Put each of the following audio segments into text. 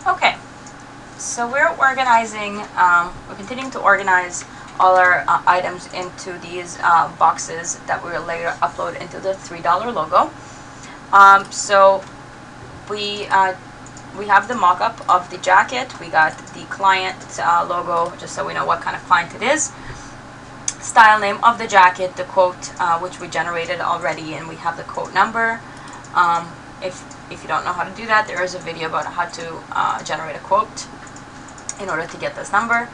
Okay, so we're organizing, we're continuing to organize all our items into these boxes that we will later upload into the $3 logo. So we have the mock-up of the jacket. We got the client logo, just so we know what kind of client it is. Style name of the jacket, the quote, which we generated already, and we have the quote number. If you don't know how to do that, there is a video about how to generate a quote in order to get this number.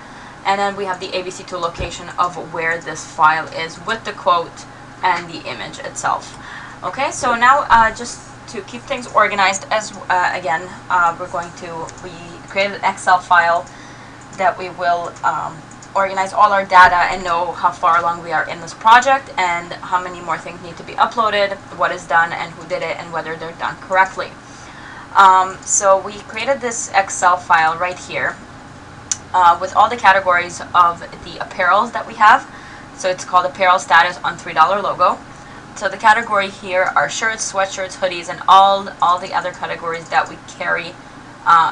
And then we have the ABC tool location of where this file is with the quote and the image itself. Okay, so now just to keep things organized, as again, we created an Excel file that we will organize all our data and know how far along we are in this project and how many more things need to be uploaded, what is done and who did it, and whether they're done correctly. So we created this Excel file right here with all the categories of the apparels that we have. So it's called apparel status on $3 logo. So the category here are shirts, sweatshirts, hoodies, and all the other categories that we carry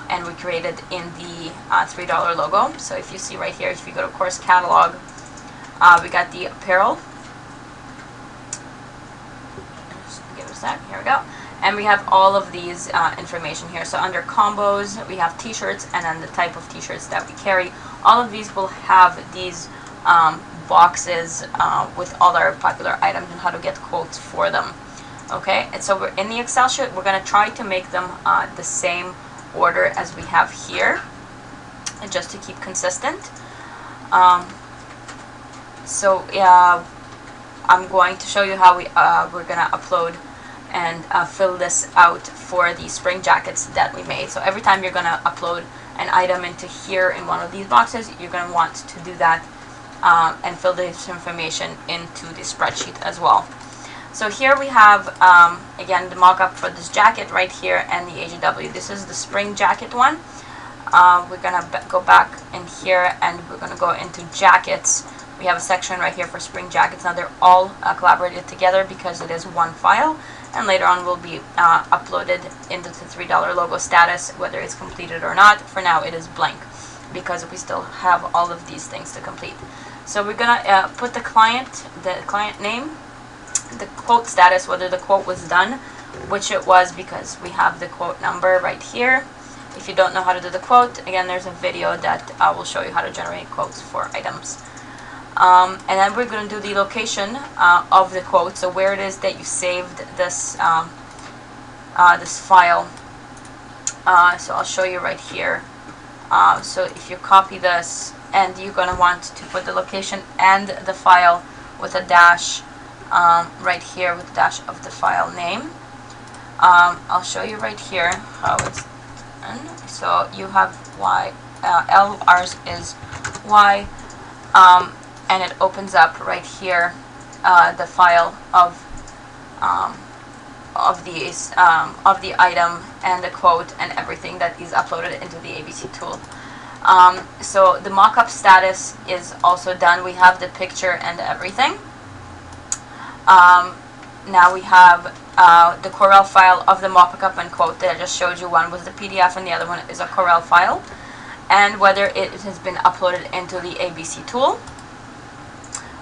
and we created in the $3 logo. So if you see right here, if you go to course catalog, we got the apparel. Just give it a sec. Here we go. And we have all of these information here. So under combos, we have t-shirts and then the type of t-shirts that we carry. All of these will have these boxes with all our popular items and how to get quotes for them. Okay, and so we're in the Excel sheet. We're going to try to make them the same order as we have here, and just to keep consistent. So I'm going to show you how we're going to upload and fill this out for the spring jackets that we made. So every time you're going to upload an item into here in one of these boxes, you're going to want to do that and fill this information into the spreadsheet as well. So here we have, again, the mock-up for this jacket right here and the AGW. This is the spring jacket one. We're going to go back in here and we're going to go into jackets. We have a section right here for spring jackets. Now they're all collaborated together because it is one file, and later on will be uploaded into the $3 logo status, whether it's completed or not. For now it is blank because we still have all of these things to complete. So we're going to put the client name, the quote status, whether the quote was done, which it was because we have the quote number right here. If you don't know how to do the quote, again, there's a video that will show you how to generate quotes for items. And then we're going to do the location of the quote, so where it is that you saved this this file. So I'll show you right here. So if you copy this, and you're going to want to put the location and the file with a dash right here with the dash of the file name. I'll show you right here how it's done. So you have Y, L, ours is Y, and it opens up right here the file of the item and the quote and everything that is uploaded into the ABC tool. So the mock-up status is also done. We have the picture and everything. Now we have the Corel file of the mock-up and quote that I just showed you. One was the PDF and the other one is a Corel file, and whether it has been uploaded into the ABC tool,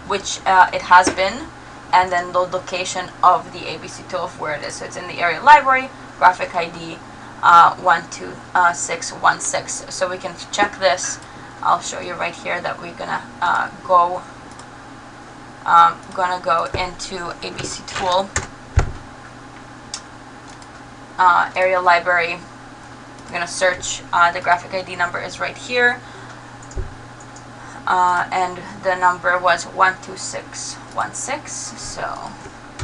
which it has been, and then the location of the ABC tool of where it is. So it's in the area library, graphic ID 12616. So we can check this. I'll show you right here that we're gonna go into ABC tool, area library. I'm gonna search. The graphic ID number is right here, and the number was 12616. So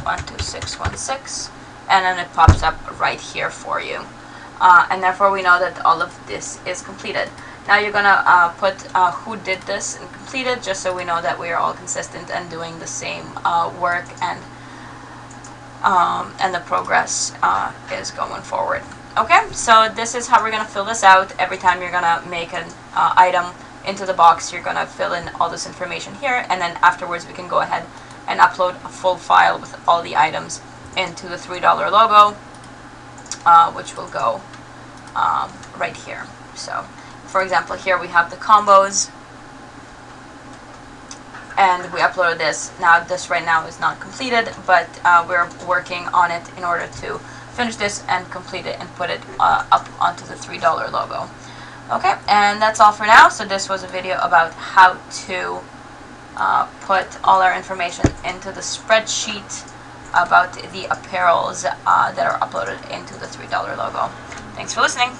12616, and then it pops up right here for you. And therefore we know that all of this is completed. Now you're going to put who did this and completed, just so we know that we are all consistent and doing the same work, and the progress is going forward. Okay, so this is how we're going to fill this out. Every time you're going to make an item into the box, you're going to fill in all this information here, and then afterwards we can go ahead and upload a full file with all the items into the $3 logo, which will go right here. So, for example, here we have the combos, and we uploaded this. Now, this right now is not completed, but we're working on it in order to finish this and complete it and put it up onto the $3 logo. Okay, and that's all for now. So this was a video about how to put all our information into the spreadsheet about the apparels that are uploaded into the $3 logo. Thanks for listening.